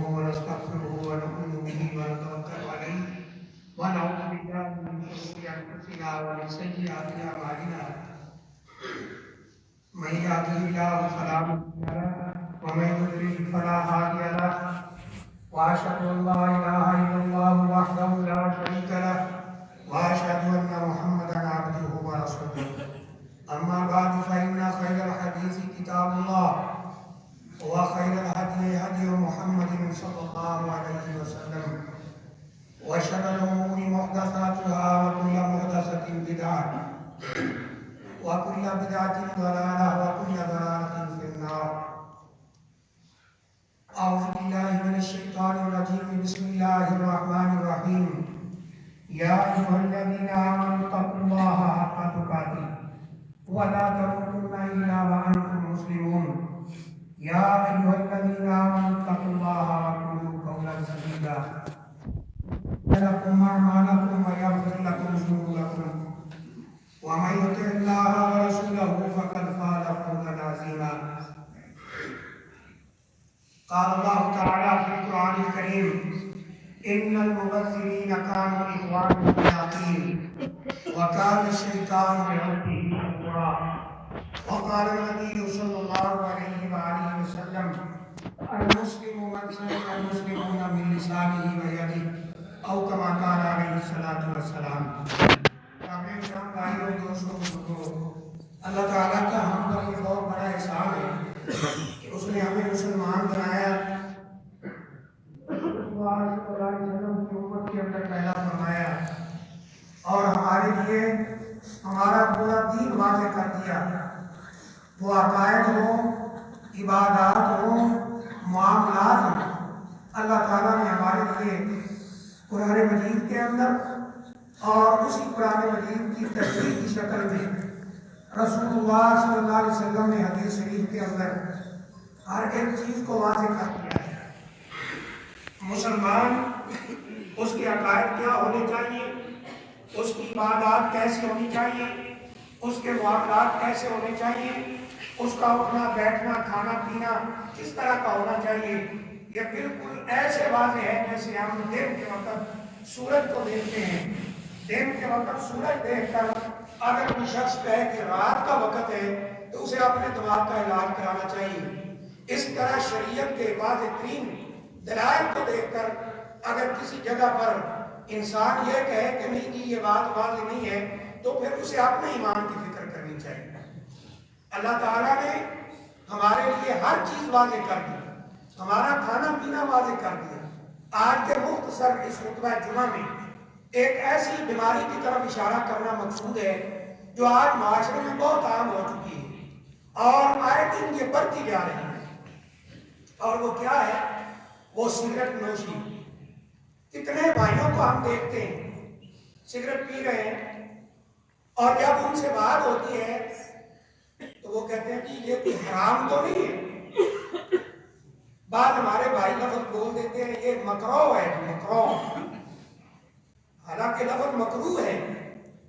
ونستغفره ونؤمن به ونتوكل عليه ونعوذ بالله من شرور انفسنا ومن سيئات اعمالنا من يهده الله فلا مضل له ومن يضلل فلا هادي له واشهد ان لا اله الا الله وحده لا شريك له واشهد ان محمدا عبده ورسوله اما بعد فان خير الحديث كتاب الله وخير الهدي هدي محمد صلى الله عليه وسلم وشر الأمور محدثاتها وكل محدثة بدعة وكل بدعة ضلالة وكل ضلالة في النار. أعوذ بالله من الشيطان الرجيم. بسم الله الرحمن الرحيم. يا أيها الذين آمنوا اتقوا الله حق تقاته ولا تموتن إلا وأنتم مسلمون. يا أيها الذين آمنوا اتقوا الله وقولوا قولا سديدا يغفر لكم أعمالكم ويغفر لكم ذنوبكم ومن يطع الله ورسوله فقد فاز فوزا عظيما. قال الله تعالى في القرآن الكريم: إن المبذرين كانوا إخوان الشياطين وكان الشيطان لربه كفورا. وقال النبي صلى الله عليه وآله وسلم: المسلم من سلم المسلمون من لسانه ويده او كما قال علیہ الصلوۃ والسلام. بھائیوں دوستوں بزرگوں، اللہ تعالیٰ کا ہم پر یہ بہت بڑا احسان ہے کہ اس نے ہمیں مسلمان بنایا، صلی اللہ علیہ وسلم کی امت کے اندر پیدا فرمایا اور ہمارے لیے ہمارا پورا دین واضح کر دیا. وہ عقائد ہوں، عبادات ہوں، معاملات ہوں، اللہ تعالیٰ نے ہمارے لیے قرآن مجید کے اندر اور اسی قرآن مجید کی تشریح کی شکل میں رسول اللہ صلی اللہ علیہ وسلم نے حدیث شریف کے اندر ہر ایک چیز کو واضح کر دیا ہے. مسلمان، اس کے عقائد کیا ہونے چاہیے، اس کی عبادات کیسی ہونی چاہیے، اس کے معاملات کیسے ہونے چاہیے، اس کا اٹھنا بیٹھنا کھانا پینا کس طرح کا ہونا چاہیے. یہ بالکل ایسے واضح ہے جیسے ہم دن کے وقت سورج کو دیکھتے ہیں. دن کے وقت سورج دیکھ کر اگر کوئی شخص کہے کہ رات کا وقت ہے تو اسے اپنے دماغ کا علاج کرانا چاہیے. اس طرح شریعت کے واضح ترین دلائل کو دیکھ کر اگر کسی جگہ پر انسان یہ کہے کہ نہیں جی یہ بات واضح نہیں ہے تو پھر اسے اپنے ایمان کی فکر کرنی چاہیے. اللہ تعالیٰ نے ہمارے لیے ہر چیز واضح کر دی، ہمارا کھانا پینا واضح کر دیا. آج کے مختصر اس خطبہ جمعہ میں ایک ایسی بیماری کی طرف اشارہ کرنا مقصود ہے جو آج معاشرے میں بہت عام ہو چکی ہے اور آئے دن یہ بڑھتی جا رہی ہے، اور وہ کیا ہے؟ وہ سگریٹ نوشی. کتنے بھائیوں کو ہم دیکھتے ہیں سگریٹ پی رہے ہیں اور جب ان سے بات ہوتی ہے تو وہ کہتے ہیں کہ یہ کوئی حرام تو نہیں ہے. بعد ہمارے بھائی لفظ بول دیتے ہیں یہ مکروہ ہے، مکروہ، حالانکہ لفظ مکروہ ہے.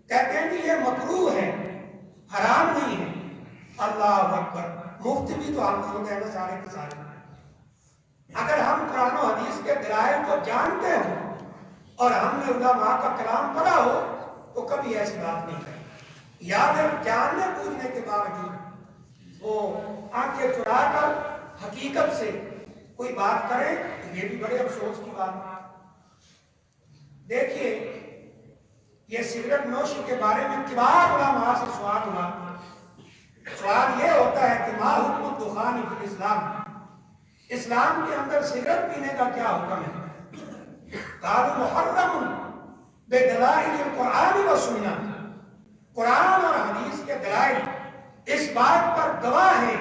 کہتے ہیں کہ یہ مکروہ ہے، حرام نہیں ہے. اللہ اکبر. مفتی بھی تو ہم ہوتے ہیں نا سارے کے سارے. اگر ہم قرآن و حدیث کے دلائل کو جانتے ہوں اور ہم نے علماء کا کلام پڑھا ہو تو کبھی ایسی بات نہیں کریں. یا پھر جاننے بوجھنے کے باوجود وہ آنکھیں چڑھا کر حقیقت سے کوئی بات کرے تو یہ بھی بڑے افسوس کی بات ہے. دیکھیے یہ سگریٹ نوشی کے بارے میں کبار علماء سے سوال ہوا. سوال یہ ہوتا ہے کہ ما حکم الدخان فی الاسلام، اسلام کے اندر سگریٹ پینے کا کیا حکم ہے؟ قالوا محرم بدلائل القرآن و سنہ. قرآن اور حدیث کے دلائل اس بات پر گواہ ہیں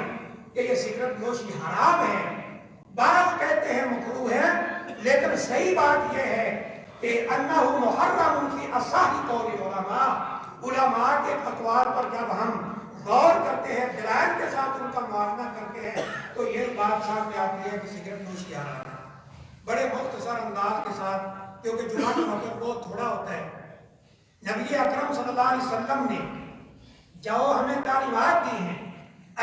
کہ یہ سگریٹ نوشی حرام ہے. بعض کہتے ہیں مکروہ ہے، لیکن صحیح بات یہ ہے کہ انہ محرم فی اصح قول العلماء. علماء کے اقوال پر جب ہم غور کرتے ہیں، دلائل کے ساتھ ان کا موازنہ کرتے ہیں تو یہی بات سامنے آتی ہے کہ سگریٹ نوشی حرام ہے. بڑے مختصر انداز کے ساتھ، کیونکہ جمعہ کا وقت بہت تھوڑا ہوتا ہے. نبی اکرم صلی اللہ علیہ وسلم نے جو ہمیں تعلیمات دی ہیں،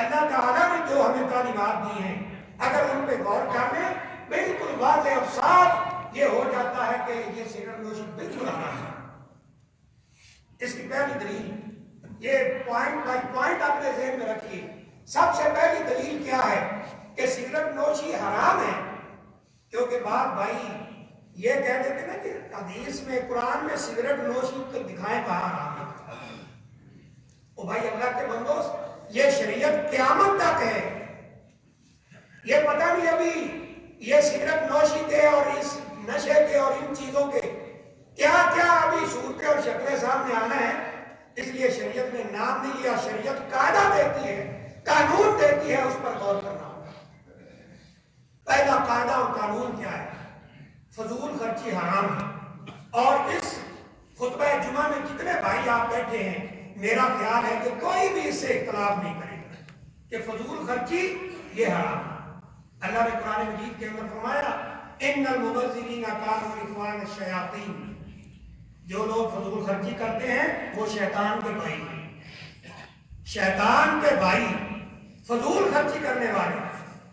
اللہ تعالیٰ نے جو ہمیں تعلیمات دی ہیں، اگر ان پہ غور کر لیں بالکل واضح اور صاف یہ ہو جاتا ہے کہ یہ سگریٹ نوشی بالکل حرام ہے۔ اس کی پہلی دلیل، یہ پوائنٹ بائی پوائنٹ اپنے ذہن میں رکھیے، سب سے پہلی دلیل کیا ہے کہ سگریٹ نوشی حرام ہے؟ کیونکہ بعض بھائی یہ کہہ دیتے نا کہ حدیث میں قرآن میں سگریٹ نوشی کو دکھائیں کہاں حرام ہے۔ او بھائی اللہ کے بندو، یہ شریعت قیامت تک ہے، یہ پتہ نہیں ابھی یہ سگریٹ نوشی کے اور اس نشے کے اور ان چیزوں کے کیا کیا ابھی صورتیں اور شکلیں سامنے آنا ہے، اس لیے شریعت نے نام نہیں لیا۔ شریعت قاعدہ دیتی ہے، قانون دیتی ہے، اس پر غور کرنا ہوگا۔ پہلا قاعدہ اور قانون کیا ہے؟ فضول خرچی حرام ہے۔ اور اس خطبہ جمعہ میں جتنے بھائی آپ بیٹھے ہیں، میرا خیال ہے کہ کوئی بھی اس سے اختلاف نہیں کرے گا کہ فضول خرچی یہ حرام ہے۔ اللہ نے قرآن مجید کے اندر فرمایا ان المبذرین کانوا اخوان الشیاطین، جو لوگ فضول خرچی کرتے ہیں وہ شیطان کے بھائی ہیں، شیطان کے بھائی فضول خرچی کرنے والے۔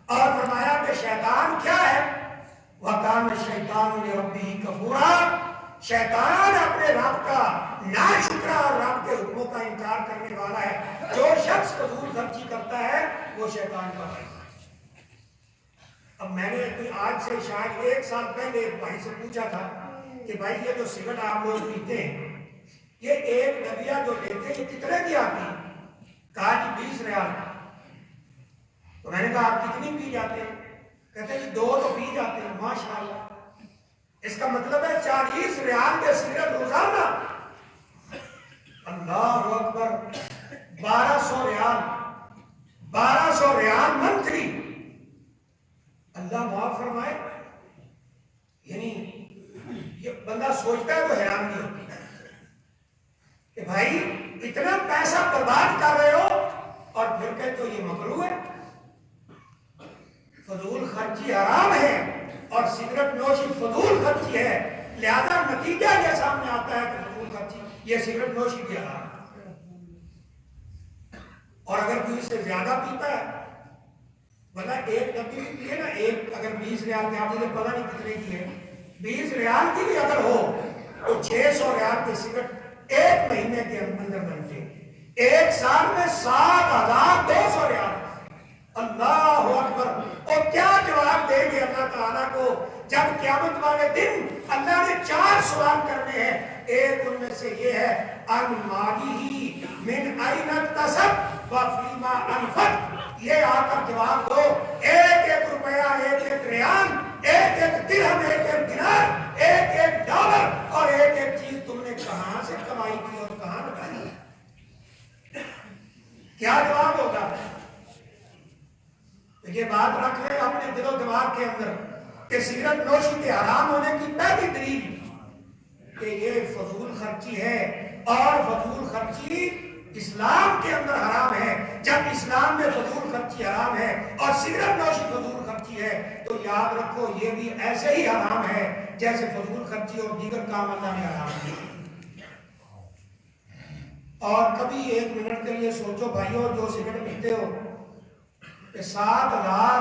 اور فرمایا کہ شیطان کیا ہے؟ وَكَانَ الشَّيْطَانُ لِرَبِّهِ كَفُورًا، شیطان اپنے رب کا ناشکرا اور رب کے حکموں کا انکار کرنے والا ہے۔ جو شخص فضول خرچی کرتا ہے وہ شیطان کا بھائی۔ اب میں نے آج سے شاید 1 سال پہلے ایک بھائی سے پوچھا تھا کہ بھائی یہ جو سگریٹ آپ لوگ پیتے ہیں، یہ ایک ڈبیا جو لیتے ہیں یہ کتنے کی آتی ہے؟ کہا کہ 20 ریال۔ تو میں نے کہا آپ کتنی پی جاتے ہیں؟ کہتے ہیں 2 تو پی جاتے ہیں۔ ماشاءاللہ، اس کا مطلب ہے 40 ریال کے سگریٹ روزانہ۔ اللہ اکبر، 1200 ریال، 1200 ریال منتھلی۔ اللہ معاف فرمائے، یعنی یہ بندہ سوچتا ہے تو حیران نہیں ہوتی کہ بھائی اتنا پیسہ برباد کر رہے ہو اور پھر کہتے ہو یہ مکروہ ہے۔ فضول خرچی حرام ہے اور سگریٹ نوشی فضول خرچی ہے، لہذا نتیجہ یہ سامنے آتا ہے کہ فضول خرچی یہ سگریٹ نوشی بھی حرام ہے۔ اور اگر کوئی اس سے زیادہ پیتا ہے، بتا ایک ڈبی بھی پیے نا، ایک اگر 20 ریال کے، آپ مجھے پتا نہیں کتنے کی ہے، 20 ریال کی بھی اگر ہو تو 600 ریال کے سگریٹ ایک مہینے کے اندر بنتے ہیں، ایک سال میں 7200 ریال۔ اللہ اکبر۔ اور کیا جواب دیں گے اللہ تعالیٰ کو جب قیامت والے دن اللہ نے 4 سوال کرنے ہیں؟ ایک ان میں سے یہ ہے ان مالی من این اکتسب وفیما انفق، یہ آ کر جواب دو، 1-1 روپیہ، 1-1 ریال، 1-1 درہم، 1-1 دینار، 1-1 ڈالر اور 1-1 چیز تم نے کہاں سے کمائی کی اور کہاں لگائی؟ کیا جواب ہوگا؟ یہ بات رکھ لیں اپنے دل و دماغ کے اندر کہ سگریٹ نوشی کے حرام ہونے کی پہلی دلیل کہ یہ فضول خرچی ہے، اور فضول خرچی اسلام کے اندر حرام ہے۔ جب اسلام میں فضول خرچی حرام ہے اور سگریٹ نوشی فضول خرچی ہے تو یاد رکھو یہ بھی ایسے ہی حرام ہے جیسے فضول خرچی اور دیگر کام اللہ نے حرام کیا۔ اور کبھی 1 منٹ کے لیے سوچو بھائیو، جو سگریٹ پیتے ہو کہ 7000،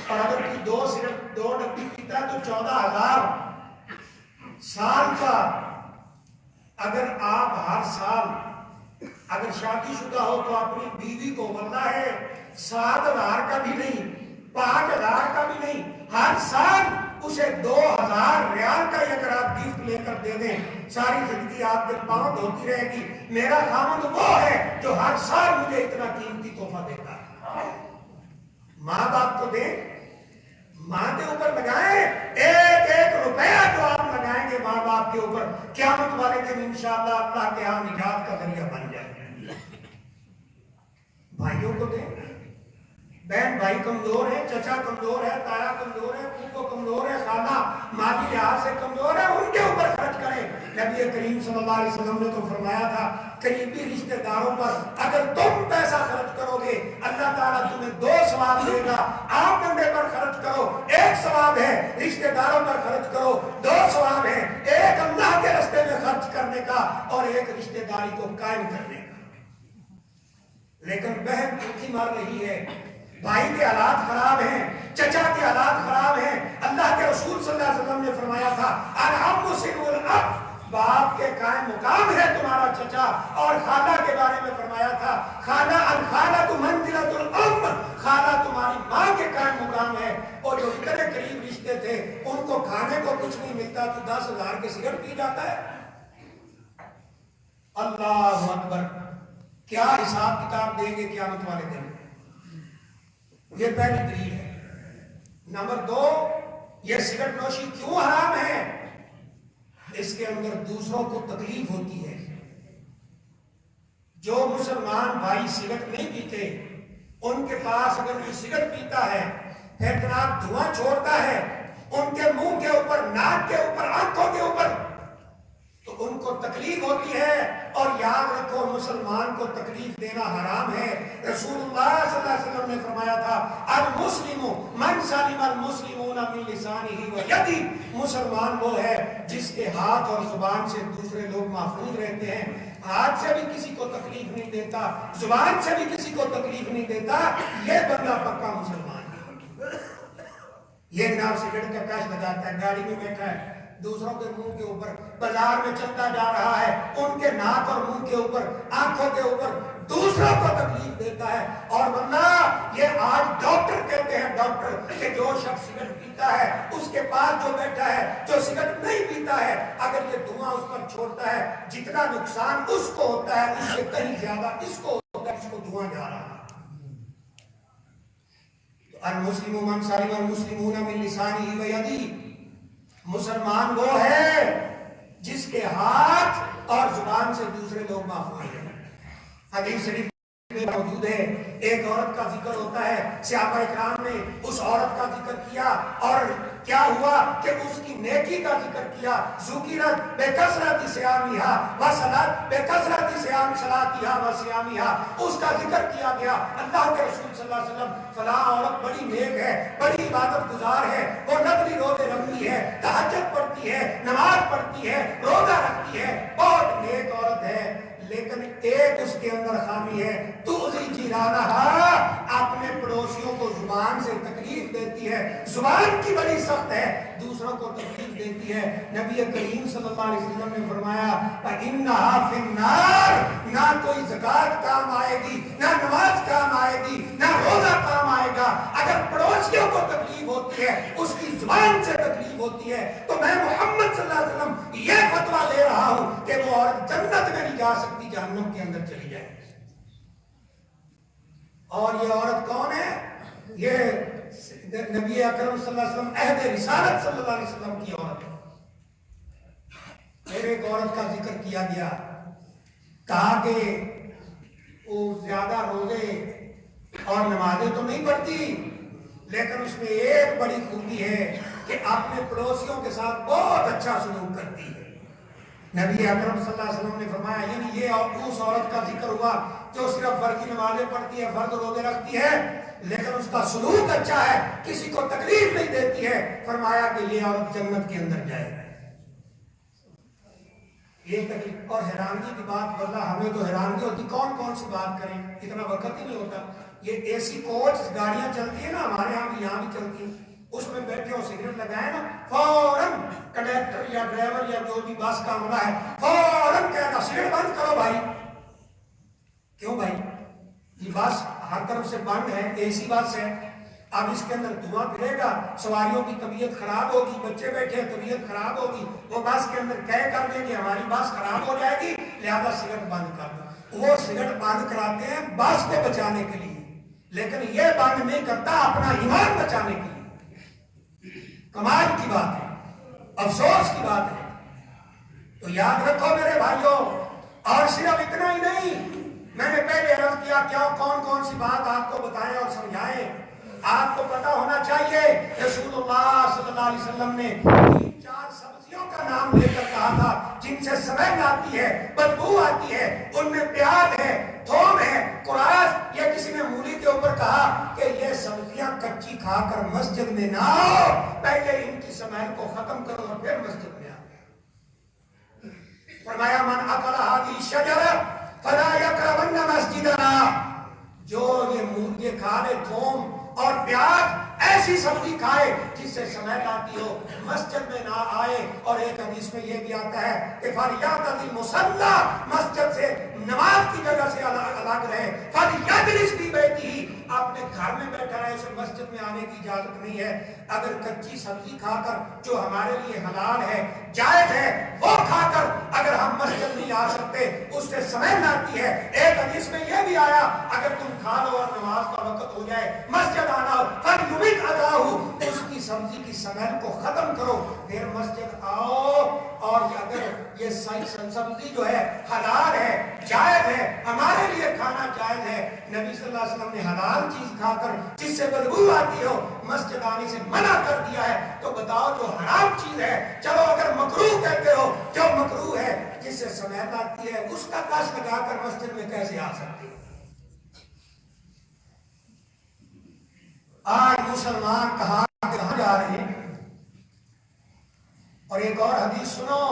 اور اگر کوئی 2 سگریٹ 2 ڈبی پیتا ہے تو 14000 سال کا۔ اگر آپ ہر سال اگر شادی شدہ ہو تو اپنی بیوی کو ورنہ ہے 7000 کا بھی نہیں، 5000 کا بھی نہیں، ہر سال اسے 2000 ریال کا اگر آپ گفٹ لے کر دے دیں، ساری زندگی آپ کے پاؤں دھوتی رہے گی۔ میرا خاوند وہ ہے جو ہر سال مجھے اتنا قیمتی تحفہ دیتا ہے۔ ماں باپ کو دیں، ماں کے اوپر لگائیں، 1-1 روپیہ جو آپ لگائیں گے ماں باپ کے اوپر، قیامت والے دن انشاءاللہ اللہ کے ہاں نجات کا ذریعہ بن جائے گا۔ بھائیوں کو دیں، بہن بھائی کمزور ہے، چچا کمزور ہے، تایا کمزور ہے، پھوپھو کمزور ہے، خالہ مالی لحاظ سے کمزور ہے، ان کے اوپر خرچ کریں۔ نبی کریم صلی اللہ علیہ وسلم نے تو فرمایا تھا قریبی رشتہ داروں پر اگر تم پیسہ خرچ کرو گے اللہ تعالیٰ تمہیں 2 ثواب دے گا۔ آپ بندے پر خرچ کرو، 1 ثواب ہے، رشتہ داروں پر خرچ کرو 2 ثواب ہے، 1 اللہ کے راستے میں خرچ کرنے کا اور 1 رشتہ داری کو قائم کرنے کا۔ لیکن بہن بھوکی مر رہی ہے، بھائی کے حالات خراب ہیں، چچا کے حالات خراب ہیں. اللہ کے رسول صلی اللہ علیہ وسلم نے فرمایا تھا العم سن الاب، باپ کے قائم مقام ہے تمہارا چچا. اور خالہ کے بارے میں فرمایا تھا خالہ الخالہ منزلۃ الام، خالہ تمہاری ماں کے قائم مقام ہے. اور جو اتنے قریب رشتے تھے ان کو کھانے کو کچھ نہیں ملتا تو 10,000 کے سگریٹ پی جاتا ہے. اللہ اکبر، کیا حساب کتاب دیں گے قیامت والے دن. یہ پہلی دلیل ہے. نمبر 2، یہ سگریٹ نوشی کیوں حرام ہے؟ اس کے اندر دوسروں کو تکلیف ہوتی ہے. جو مسلمان بھائی سگریٹ نہیں پیتے ان کے پاس اگر کوئی سگریٹ پیتا ہے پھر جناب دھواں چھوڑتا ہے ان کے منہ کے اوپر، ناک کے اوپر، آنکھوں کے اوپر، تو ان کو تکلیف ہوتی ہے. اور یاد رکھو مسلمان کو تکلیف دینا حرام ہے. رسول اللہ صلی اللہ علیہ وسلم نے فرمایا تھا المسلم من سلم المسلمون من لسانه ویدہ، مسلمان وہ ہے جس کے ہاتھ اور زبان سے دوسرے لوگ محفوظ رہتے ہیں. ہاتھ سے بھی کسی کو تکلیف نہیں دیتا، زبان سے بھی کسی کو تکلیف نہیں دیتا، یہ بندہ پکا مسلمان ہے. یہ جناب سگریٹ کا کیش لگاتا ہے، گاڑی میں بیٹھا ہے، دوسروں کے منہ کے اوپر بازار میں چلتا جا رہا ہے، ان کے ناک اور منہ کے اوپر، آنکھوں کے اوپر دوسروں کو تکلیف دیتا ہے. اور ورنہ یہ آج ڈاکٹر کہتے ہیں، ڈاکٹر کہ جو شخص سگریٹ پیتا ہے اس کے پاس جو بیٹھا ہے جو سگریٹ نہیں پیتا ہے اگر یہ دھواں اس پر چھوڑتا ہے جتنا نقصان اس کو ہوتا ہے اس سے کہیں زیادہ اس کو ہوتا ہے، اس کو دھواں جا رہا ہے. المسلم من سلم المسلمون من لسانه ویدہ، مسلمان وہ ہے جس کے ہاتھ اور زبان سے دوسرے لوگ محفوظ ہیں. حدیث شریف میں موجود ہے ایک عورت کا ذکر ہوتا ہے، صحابہ اکرام نے اس عورت کا ذکر کیا اور کیا ہوا کہ اس کی نیکی کا ذکر کیا. ذکرت بکثرت صیامہا وصلات بکثرت صلاتہا وصیامہا، اس کا ذکر کیا گیا. اللہ کے رسول صلی اللہ علیہ وسلم فلاں عورت بڑی نیک ہے، بڑی عبادت گزار ہے، وہ نفلی روزے رکھتی ہے، تہجد پڑھتی ہے، نماز پڑھتی ہے، روزہ رکھتی ہے، بہت نیک عورت ہے. لیکن ایک اس کے اندر خامی ہے، تؤذی جیرانہا، اپنے پڑوسیوں کو زبان سے تکلیف دیتی ہے، زبان کی بڑی سخت ہے، دوسروں کو تکلیف دیتی ہے. نبی کریم صلی اللہ علیہ وسلم نے فرمایا فإنہا فی النار، نہ کوئی زکوٰۃ کام آئے گی، نہ نماز کام آئے گی، نہ روزہ کام آئے گا. اگر پڑوسیوں کو تکلیف ہوتی ہے، اس کی زبان سے تکلیف ہوتی ہے، تو میں محمد صلی اللہ علیہ وسلم یہ فتویٰ دے رہا ہوں کہ وہ عورت جنت میں نہیں جا سکتی، جہنم کے اندر چلی جائے. اور یہ عورت کون ہے؟ یہ نبی اکرم صلی اللہ علیہ وسلم عہد رسالت صلی اللہ علیہ وسلم کی عورت ہے. ایک عورت کا ذکر کیا گیا، کہا کہ وہ زیادہ روزے اور نمازیں تو نہیں پڑھتی لیکن اس میں ایک بڑی خوبی ہے کہ اپنے پڑوسیوں کے ساتھ بہت اچھا سلوک کرتی ہے. نبی اکرم صلی اللہ علیہ وسلم نے فرمایا یعنی یہ اس عورت کا ذکر ہوا جو صرف فرضی نمازیں پڑھتی ہے، فرض روزے رکھتی ہے لیکن اس کا سلوک اچھا ہے، کسی کو تکلیف نہیں دیتی ہے. فرمایا کہ یہ عورت جنت کے اندر جائے. یہ تکلیف اور حیرانگی کی بات، واللہ ہمیں تو حیرانگی ہوتی کون کون سی بات کریں، اتنا وقت ہی نہیں ہوتا. یہ اے سی کوچ گاڑیاں چلتی ہیں نا، ہمارے یہاں بھی چلتی ہیں، اس میں بیٹھے ہو سگریٹ لگائے نا، فوراً کنڈکٹر یا ڈرائیور یا جو بھی بس کا عملہ ہے فوراً کہنا سگریٹ بند کرو بھائی. کیوں بھائی؟ یہ بس ہر طرف سے بند ہے، اے سی بس ہے، اب اس کے اندر دھواں پھرے گا، سواریوں کی طبیعت خراب ہوگی، بچے بیٹھے طبیعت خراب ہوگی، وہ بس کے اندر طے کر دیں گے ہماری بس خراب ہو جائے گی لہذا سگریٹ بند کر دو. وہ سگریٹ بند کراتے ہیں بس کو بچانے کے لیے، لیکن یہ بند نہیں کرتا اپنا ایمان بچانے کے لیے. کمال کی بات ہے، افسوس کی بات ہے. تو یاد رکھو میرے بھائیوں، اور صرف اتنا ہی نہیں، میں نے پہلے عرض کیا کیا کون کون سی بات آپ کو بتائیں اور سمجھائیں. آپ کو پتا ہونا چاہیے رسول اللہ صلی اللہ علیہ وسلم نے 3-4 سبزیوں کا نام لے کر کہا تھا جن سے سمن آتی ہے، بدبو آتی ہے. ان میں پیاز ہے، تھوم ہے، قراص. یا کسی نے مولی کے اوپر کہا کہ یہ سبزیاں کچی کھا کر مسجد میں نہ آؤ، پہلے ان کی سمن کو ختم کرو اور پھر مسجد میں آؤ. فرمایا من اکل هذه الشجرة فلا يقربن مسجدنا، جو یہ کھا لے تھوم اور پیاز، ایسی سبزی کھائے جس سے سمیت آتی ہو، مسجد میں نہ آئے۔ اور ایک حدیث میں یہ بھی آتا ہے کہ فَلْيَعْتَزِلْ مُصَلَّى، مسجد سے نماز کی جگہ سے الگ رہے، فَلْيَجْلِسْ فِي بَيْتِهِ، اپنے گھر میں بیٹھا رہے، اسے مسجد میں آنے کی اجازت نہیں ہے۔ اگر کچی سبزی کھا کر جو ہمارے لیے حلال ہے، جائز ہے، وہ کھا کر اگر ہم مسجد نہیں آ سکتے، اس سے سمیل آتی ہے۔ ایک حدیث میں یہ بھی آیا اگر تم کھا لو اور نماز کا وقت ہو جائے، مسجد آنا ہو، فَلْيُمِتْ أَذَاهُ، اس کی سبزی کی سمیل کو ختم کرو، پھر مسجد آؤ۔ اور اگر یہ سبزی جو ہے حلال ہے، جائز ہے، ہمارے لیے کھانا جائز ہے، نبی صلی اللہ علیہ وسلم نے حلال چیز کھا کر جس سے بدبو آتی ہو مسجد آنے سے منع کر دیا ہے، تو بتاؤ جو حرام چیز ہے، چلو اگر مکروہ کہتے ہو، جو مکروہ ہے جس سے سمیت آتی ہے، اس کا کش لگا کر مسجد میں کیسے آ سکتے ہیں؟ آج مسلمان کہاں جا رہے ہیں؟ اور ایک اور حدیث سنو،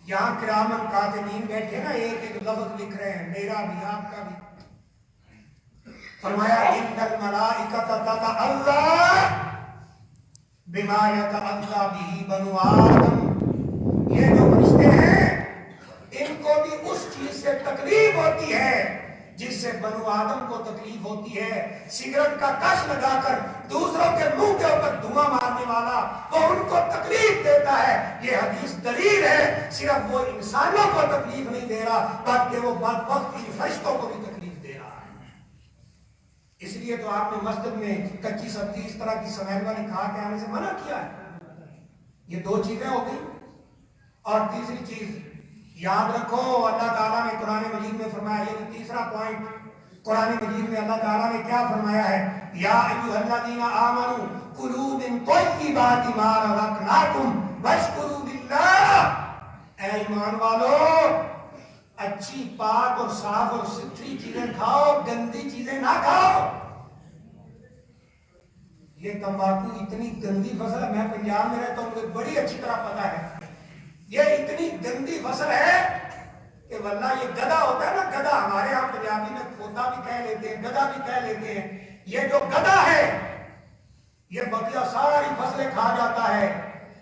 یہاں کرامن کاتبین بیٹھے نا، ایک ایک لفظ لکھ رہے ہیں، میرا بھی آپ کا بھی۔ فرمایا ان الملائکۃ تتأذی بما یتأذی بہ بنو آدم، یہ جو فرشتے ہیں ان کو بھی اس چیز سے تکلیف ہوتی ہے جس سے بنو آدم کو تکلیف ہوتی ہے۔ سگریٹ کا کش لگا کر دوسروں کے منہ کے اوپر دھواں مارنے والا، وہ ان کو تکلیف دیتا ہے۔ یہ حدیث دلیل ہے، صرف وہ انسانوں کو تکلیف نہیں دے رہا بلکہ وہ بدبخت فرشتوں کو بھی تکلیف دے رہا ہے۔ اس لیے تو آپ نے مسجد میں کچی سبزی اس طرح کی سمیل والی کھا کے آنے سے منع کیا ہے۔ یہ دو چیزیں ہو گئی۔ اور تیسری چیز یاد رکھو، اللہ تعالیٰ نے قرآن مجید میں فرمایا، یہ تیسرا پوائنٹ، قرآن مجید میں اللہ تعالیٰ نے کیا فرمایا ہے؟ یا ایھا الذین آمنوا کلوا من طیبات ما رزقناکم واشکروا للہ، اے ایمان والو اچھی پاک اور صاف اور ستھری چیزیں کھاؤ، گندی چیزیں نہ کھاؤ۔ یہ تمباکو اتنی گندی فصل ہے، میں پنجاب میں رہتا ہوں، مجھے بڑی اچھی طرح پتا ہے، یہ اتنی گندی فصل ہے کہ واللہ یہ گدھا ہوتا ہے نا، گدھا ہمارے یہاں پنجابی میں کھوتا بھی کہہ لیتے ہیں، گدھا بھی کہہ لیتے ہیں، یہ جو گدھا ہے یہ بقیہ ساری فصلیں کھا جاتا ہے،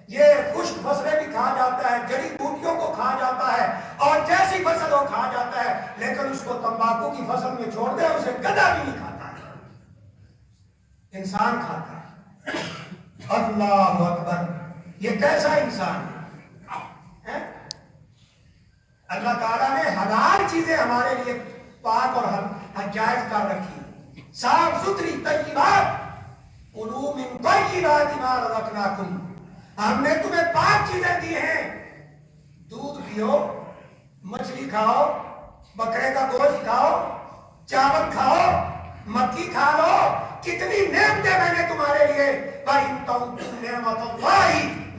یہ خشک فصلیں بھی کھا جاتا ہے، جڑی بوٹیوں کو کھا جاتا ہے، اور جیسی فصل وہ کھا جاتا ہے، لیکن اس کو تمباکو کی فصل میں چھوڑ دے اسے گدھا بھی نہیں کھاتا ہے، انسان کھاتا ہے۔ اللہ اکبر، یہ کیسا انسان ہے؟ اللہ تعالیٰ نے حلال چیزیں ہمارے لیے پاک اور جائز کر رکھی، صاف ستھری طیبات، کلوا من طیبات ما رزقناکم، ہم نے تمہیں پاک چیزیں دی ہیں، دودھ پیو، مچھلی کھاؤ، بکرے کا گوشت کھاؤ، چاول کھاؤ، مکی کھا لو، کتنی نعمتیں میں نے تمہارے لیے، وَإِن تَعُدُّوا نِعْمَتَ اللَّهِ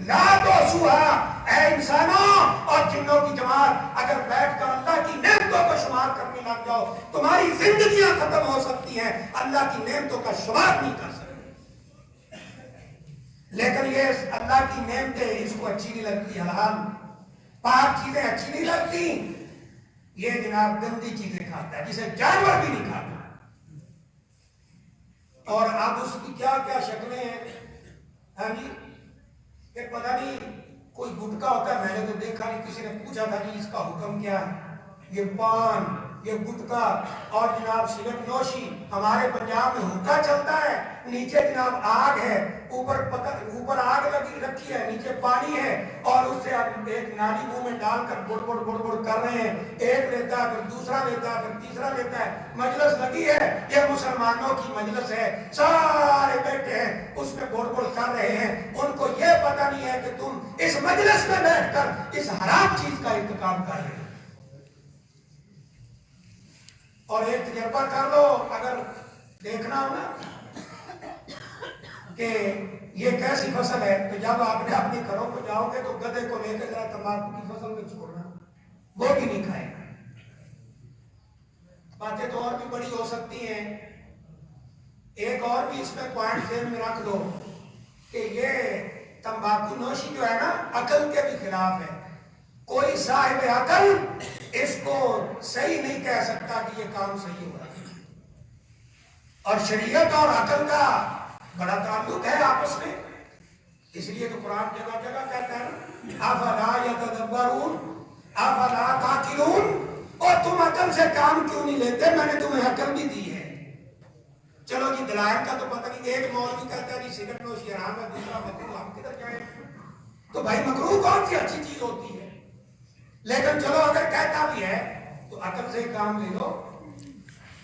لَا تُحْصُوهَا، اے انسانوں اور جنوں کی جماعت، اگر بیٹھ کر اللہ کی نعمتوں کو شمار کرنے لگ جاؤ تمہاری زندگیاں ختم ہو سکتی ہیں، اللہ کی نعمتوں کا شمار نہیں کر سکتے۔ لیکن یہ اللہ کی نعمتیں اس کو اچھی نہیں لگتی، حلال پاک چیزیں اچھی نہیں لگتی، یہ جناب گندی چیزیں کھاتا ہے جسے جانور بھی نہیں کھاتا۔ اور اب اس کی کیا کیا شکلیں ہیں، ہاں جی، کہ پتہ نہیں کوئی گٹکا ہوتا ہے، میں نے تو دیکھا نہیں، کسی نے پوچھا تھا کہ اس کا حکم کیا ہے، یہ پان، یہ گٹکا اور جناب سگریٹ نوشی، ہمارے پنجاب میں حکا چلتا ہے، نیچے جناب آگ ہے، اوپر آگ لگی رکھی ہے، نیچے پانی ہے، اور اس سے اب ایک نالی منہ میں ڈال کر بڑ بڑ بڑ بڑ کر رہے ہیں، ایک لیتا ہے پھر دوسرا لیتا ہے پھر تیسرا لیتا ہے، مجلس لگی ہے، یہ مسلمانوں کی مجلس ہے، سارے بیٹھے ہیں اس میں بڑ بڑ کر رہے ہیں، ان کو یہ پتہ نہیں ہے کہ تم اس مجلس میں بیٹھ کر اس حرام چیز کا ارتکاب کر رہے ہیں۔ اور ایک تجربہ کر لو، اگر دیکھنا ہو نا کہ یہ کیسی فصل ہے، تو جب آپ نے اپنے گھروں کو جاؤ گے تو گدھے کو لے کے ذرا تمباکو کی فصل میں چھوڑنا، وہ بھی نہیں کھائے گا۔ باتیں تو اور بھی بڑی ہو سکتی ہیں، ایک اور بھی اس میں پوائنٹ ذہن میں رکھ لو کہ یہ تمباکو نوشی جو ہے نا عقل کے بھی خلاف ہے، کوئی صاحب عقل اس کو صحیح نہیں کہہ سکتا کہ یہ کام صحیح ہو رہا ہے، اور شریعت اور عقل کا بڑا تعلق ہے آپس میں. اس لیے تو قرآن جگہ جگہ کہتا ہے افلا یتدبرون افلا تعقلون. اور تم عقل سے کام کیوں نہیں لیتے؟ میں نے تمہیں عقل بھی دی ہے. چلو جی دلائل کا تو پتہ نہیں. ایک مولوی کہتا ہے جی سگریٹ نوشی حرام ہے, دوسرا مکروہ. ہم کدھر جائیں؟ تو بھائی مکروہ کون سی اچھی چیز ہوتی ہے؟ لیکن چلو اگر کہتا بھی ہے تو عقل سے کام لے لو.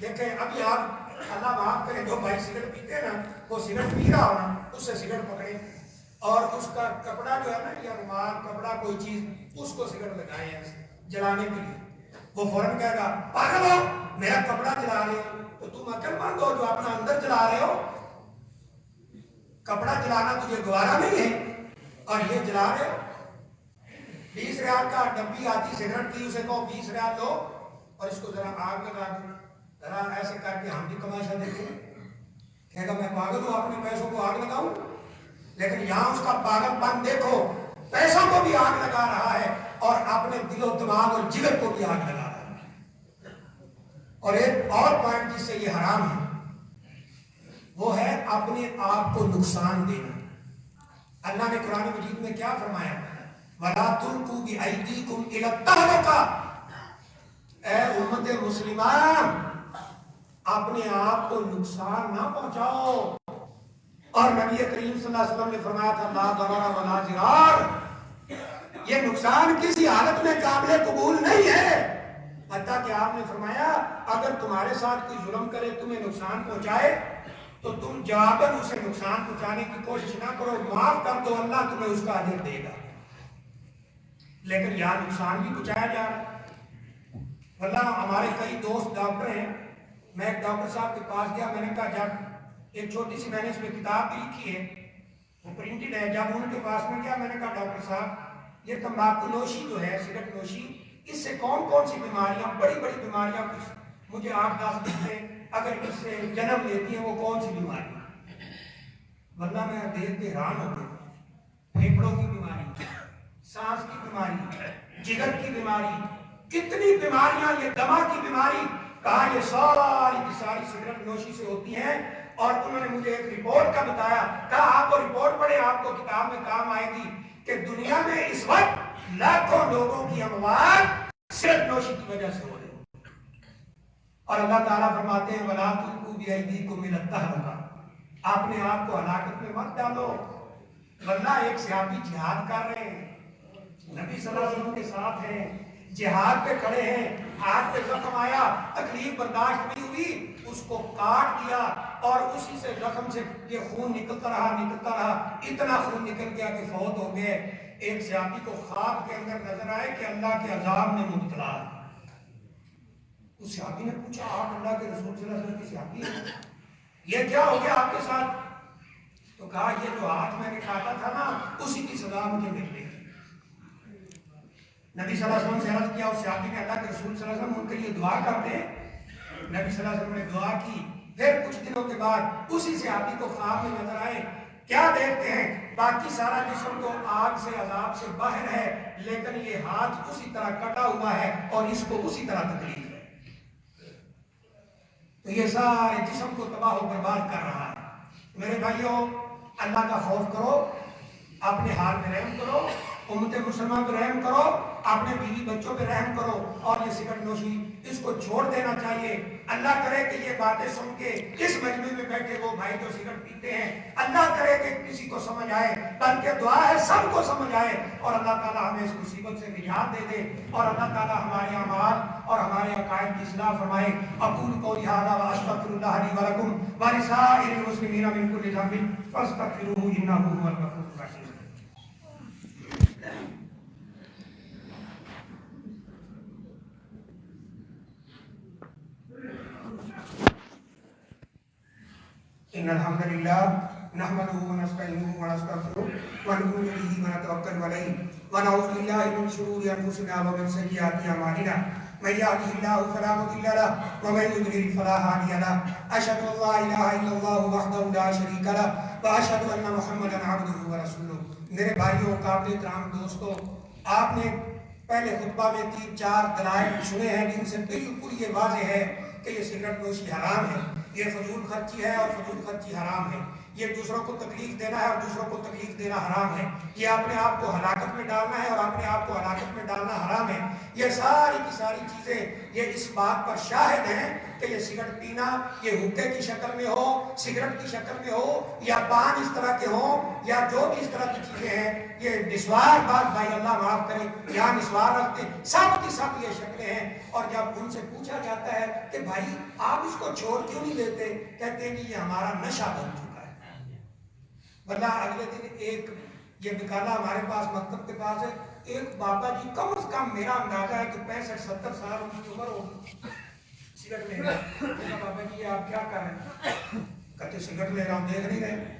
دیکھیں ابھی آپ اللہ معاف کرے جو بھائی سگریٹ پیتے ہیں نا, وہ سگریٹ پی رہا ہو نا, اس سے سگریٹ پکڑے اور اس کا کپڑا جو ہے نا یا رومال کپڑا کوئی چیز اس کو سگریٹ لگائے ہیں جلانے کے لیے. وہ فوراً کہے گا پاگل ہو, میرا کپڑا جلا رہے ہو. تو تم عقل مند ہو جو اپنا اندر جلا رہے ہو. کپڑا جلانا تجھے گوارا نہیں ہے اور یہ جلا رہے ہو. 20 ریال کا ڈبی آتی سگریٹ کی, اسے کہو 20 ریال دو اور اس کو ذرا آگ لگا دو, ذرا ایسے کر کے ہم بھی تماشا دیکھیں. کہے گا میں پاگل ہوں اپنے پیسوں کو آگ لگاؤں. لیکن یہاں اس کا پاگل پن دیکھو, پیسوں کو بھی آگ لگا رہا ہے اور اپنے دل و دماغ اور جگر کو بھی آگ لگا رہا ہے. اور ایک اور پوائنٹ جس سے یہ حرام ہے وہ ہے اپنے آپ کو نقصان دینا. اللہ نے قرآن مجید میں کیا فرمایا؟ وَلَا تُلْقُوا بِأَيْدِيكُمْ إِلَى التَّهْلُكَةِ. اے امت مسلمان اپنے آپ کو نقصان نہ پہنچاؤ. اور نبی کریم صلی اللہ علیہ وسلم نے فرمایا تھا لا ضرر ولا ضرار. یہ نقصان کسی حالت میں قابل قبول نہیں ہے. حتیٰ کہ آپ نے فرمایا اگر تمہارے ساتھ کوئی ظلم کرے, تمہیں نقصان پہنچائے, تو تم جواباً اسے نقصان پہنچانے کی کوشش نہ کرو, معاف کر دو, اللہ تمہیں اس کا اجر دے گا. لیکن یہاں نقصان بھی پہنچایا جا رہا ہے. واللہ ہمارے کئی دوست ڈاکٹر ہیں. میں ایک ڈاکٹر صاحب کے پاس گیا, میں نے کہا جب ایک چھوٹی سی میں نے اس میں کتاب بھی لکھی ہے, وہ پرنٹڈ ہے. جب ان کے پاس میں گیا میں نے کہا ڈاکٹر صاحب یہ تمباکو نوشی جو ہے, سگریٹ نوشی, اس سے کون کون سی بیماریاں, بڑی بڑی بیماریاں مجھے 8-10 دن اگر اس سے جنم لیتی ہیں, وہ کون سی بیماری؟ ورنہ میں دیکھ کے حیران ہو گیا. پھیپھڑوں کی بیماری, سانس کی بیماری, جگر کی بیماری, کتنی بیماریاں, یہ دما کی بیماری. کہا یہ ساری کی ساری سگریٹ نوشی سے ہوتی ہیں. اور انہوں نے مجھے ایک رپورٹ کا بتایا, کہا آپ کو رپورٹ پڑھے, آپ کو کتاب میں کام آئے گی کہ دنیا میں اس وقت لاکھوں لوگوں کی اموات سگریٹ نوشی کی وجہ سے ہو رہی ہے. اور اللہ تعالیٰ فرماتے ہیں وَلَا تُلْقُوا بِأَيْدِيكُمْ إِلَى التَّهْلُكَةِ. اپنے آپ کو ہلاکت میں مت ڈالو. ورنہ ایک صحابی جہاد کر رہے ہیں, نبی صلی اللہ علیہ وسلم کے ساتھ ہیں, جہاد پہ کھڑے ہیں, ہاتھ پہ زخم آیا, تکلیف برداشت نہیں ہوئی, اس کو کاٹ دیا اور اسی سے زخم سے یہ خون نکلتا رہا, اتنا خون نکل گیا کہ فوت ہو گئے. ایک صحابی کو خواب کے اندر نظر آئے کہ اللہ کے عذاب میں مبتلا ہے. اس صحابی نے پوچھا آپ اللہ کے رسول صلی اللہ علیہ وسلم کی صحابی ہیں, یہ کیا ہو گیا آپ کے ساتھ؟ تو کہا یہ جو ہاتھ میں نے کاٹا تھا نا, اسی کی سزا مجھے مل رہی. نبی صلی اللہ علیہ وسلم سے عرض کیا, اس صحابی نے اللہ کے رسول صلی اللہ علیہ وسلم ان کے لیے دعا کرتے ہیں. نبی صلی اللہ علیہ وسلم نے دعا کی. پھر کچھ دنوں کے بعد اسی صحابی کو خواب میں نظر آئے, کیا دیکھتے ہیں, باقی سارا جسم تو آگ سے عذاب سے باہر ہے, لیکن یہ ہاتھ اسی طرح کٹا ہوا ہے اور اس کو اسی طرح تکلیف ہے. تو یہ سارے جسم کو تباہ و برباد کر رہا ہے. میرے بھائیوں اللہ کا خوف کرو, اپنے حال میں رحم کرو, امت مسلمان پہ رحم کرو, اپنے بیوی بچوں پہ رحم کرو, اور یہ سگریٹ نوشی اس کو چھوڑ دینا چاہیے. اللہ کرے کہ یہ باتیں سن کے اس مجمع میں بیٹھے وہ بھائی جو سگریٹ پیتے ہیں, اللہ کرے کہ کسی کو سمجھ آئے, بلکہ دعا ہے سب کو سمجھ آئے, اور اللہ تعالیٰ ہمیں اس مصیبت سے نجات دے دے, اور اللہ تعالیٰ ہمارے اعمال اور ہمارے عقائد کی اصلاح فرمائے. اقول قولی ھذا واستغفر اللہ لی ولکم ولسائر المسلمین من کل ذنب فاستغفروہ انہ ھو الغفور الرحیم. ان الحمد للہ نحمده ونستعینه ونستغفره ونؤمن به ونتوکل علیہ ونعوذ باللہ من شرور انفسنا ومن سیئات اعمالنا من یهده اللہ فلا مضل له ومن یضلل فلا هادی له اشهد ان لا الہ الا اللہ وحدہ لا شریک له واشهد ان محمدا عبدہ ورسولہ. میرے بھائیوں, قابل احترام دوستو, آپ نے پہلے خطبہ میں 3-4 دلائل سنے ہیں جن سے بالکل یہ واضح ہے کہ یہ سگریٹ نوشی حرام ہے, یہ فضول خرچی ہے اور فضول خرچی حرام ہے. یہ دوسروں کو تکلیف دینا ہے اور دوسروں کو تکلیف دینا حرام ہے، یہ اپنے آپ کو ہلاکت میں ڈالنا ہے اور اپنے آپ کو ہلاکت میں ڈالنا حرام ہے۔ یہ ساری کی ساری چیزیں یہ اس بات پر شاہد ہیں کہ یہ سگریٹ پینا یہ حقے کی شکل میں ہو، سگریٹ کی شکل میں ہو، یا پان اس طرح کے ہوں، یا جو بھی اس طرح کی چیزیں ہیں، یہ نسوار بات بھائی اللہ معاف کرے یہاں نسوار رکھتے ہیں، سب کی سب یہ شکلیں ہیں۔ اور جب ان سے پوچھا جاتا ہے کہ بھائی آپ اس کو چھوڑ کیوں نہیں دیتے، کہتے ہیں کہ یہ ہمارا نشہ بن چکا ہے۔ ورنہ اگلے دن ایک یہ نکالا ہمارے پاس مکتب کے پاس ہے، ایک بابا جی کم از کم میرا اندازہ ہے کہ 65-70 سال ان کی عمر ہوگی، سگریٹ لے رہے ہیں۔ بابا جی آپ کیا کر رہے ہیں؟ کہتے سگریٹ لے رہا ہوں، دیکھ نہیں رہے؟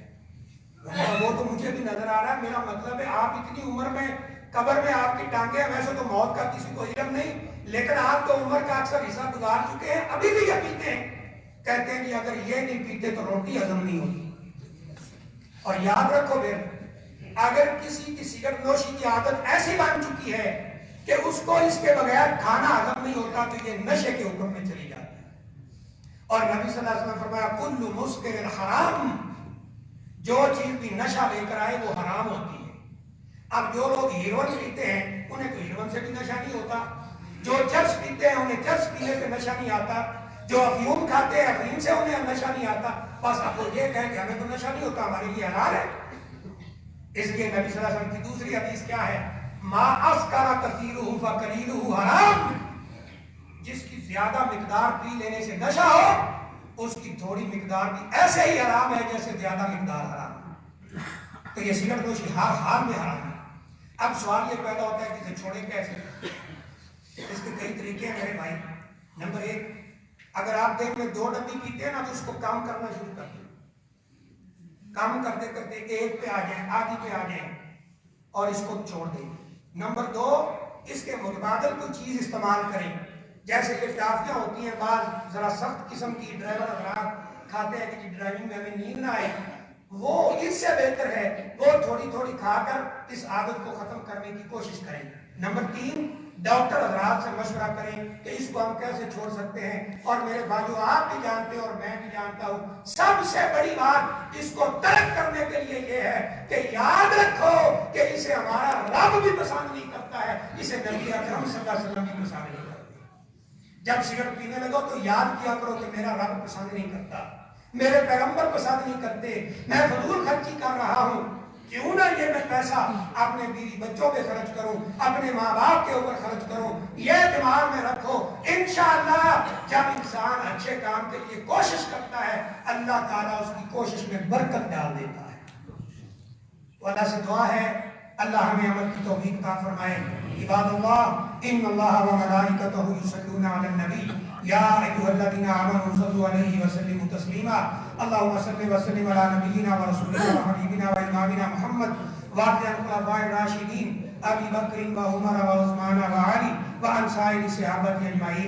وہ تو مجھے بھی نظر آ رہا ہے، میرا مطلب ہے آپ اتنی عمر میں قبر میں آپ کی ٹانگیں ہیں، ویسے تو موت کا کسی کو علم نہیں، لیکن آپ تو عمر کا اکثر حصہ گزار چکے ہیں، ابھی بھی یہ پیتے ہیں۔ کہتے ہیں کہ اگر یہ نہیں پیتے تو روٹی ہضم نہیں ہوتی۔ اور یاد رکھو پھر اگر کسی کی سگریٹ نوشی کی عادت ایسی بن چکی ہے کہ اس کو اس کے بغیر کھانا ہضم نہیں ہوتا تو یہ نشے کے حکم میں چلی جاتی ہے۔ اور نبی صلی اللہ علیہ وسلم نے فرمایا کل مسکر حرام، جو چیز بھی نشہ لے کر آئے وہ حرام ہوتی ہے۔ اب جو لوگ ہیروئن پیتے ہیں انہیں تو ہیروئن سے بھی نشہ نہیں ہوتا، جو چرس پیتے ہیں انہیں چرس پینے سے نشہ نہیں آتا، جو افیون کھاتے ہیں افیون سے انہیں نشہ نہیں آتا۔ بس اب وہ یہ کہیں کہ ہمیں تو نشہ نہیں ہوتا، ہمارے لیے حلال ہے۔ اس لیے نبی صلی اللہ علیہ وسلم کی دوسری حدیث کیا ہے؟ ما اسکر کثیرہ فقلیلہ حرام، جس کی زیادہ مقدار پی لینے سے نشہ ہو اس کی تھوڑی مقدار بھی ایسے ہی حرام ہے جیسے زیادہ مقدار حرام ہے۔ تو یہ سگریٹ نوشی ہر حال میں حرام ہے۔ اب سوال یہ پیدا ہوتا ہے کہ اسے چھوڑیں کیسے؟ اس کے کئی طریقے ہیں میرے بھائی۔ نمبر 1، اگر آپ دن میں 2 ڈبی پیتے ہیں نا تو اس کو کم کرنا شروع کر دیں، کام کرتے کرتے 1 پہ آ جائیں، آدھی پہ آ جائیں اور اس کو چھوڑ دیں۔ نمبر 2، اس کے متبادل کوئی چیز استعمال کریں، جیسے یہ ٹافیاں ہوتی ہیں، بعض ذرا سخت قسم کی ڈرائیور حضرات کھاتے ہیں کہ ڈرائیونگ میں ہمیں نیند نہ آئے، وہ اس سے بہتر ہے وہ تھوڑی تھوڑی کھا کر اس عادت کو ختم کرنے کی کوشش کریں۔ نمبر 3، ڈاکٹر حضرات سے مشورہ کریں کہ اس کو ہم کیسے چھوڑ سکتے ہیں۔ اور میرے بھائیو آپ بھی جانتے ہیں اور میں بھی جانتا ہوں، سب سے بڑی بات اس کو ترک کرنے کے لیے یہ ہے کہ یاد رکھو کہ اسے ہمارا رب بھی پسند نہیں کرتا ہے، اسے نبی اکرم صلی اللہ علیہ وسلم بھی پسند نہیں کرتے۔ جب سگریٹ پینے لگو تو یاد کیا کرو کہ میرا رب پسند نہیں کرتا، میرے پیغمبر پسند نہیں کرتے، میں فضول خرچی کر رہا ہوں، کیوں نہ یہ میں پیسہ اپنے بیوی بچوں پہ خرچ کروں، اپنے ماں باپ کے اوپر خرچ کروں۔ یہ دماغ میں رکھو، انشاءاللہ جب انسان اچھے کام کے لیے کوشش کرتا ہے اللہ تعالیٰ اس کی کوشش میں برکت ڈال دیتا ہے۔ تو اللہ سے دعا ہے اللہ ہمیں عمل کی توفیق عطا فرمائے۔ عباد اللہ ان اللہ و ملائکتہ یصلون علی النبی یا ایھا الذین آمنوا صلوا علیہ وسلموا تسلیما۔ اللهم صل وسلم علی نبینا و رسولنا و حبیبنا و امامنا محمد وعلى الخلفاء الراشدین ابی بکر و عمر و عثمان و علی و عن سائر الصحابہ اجمعین۔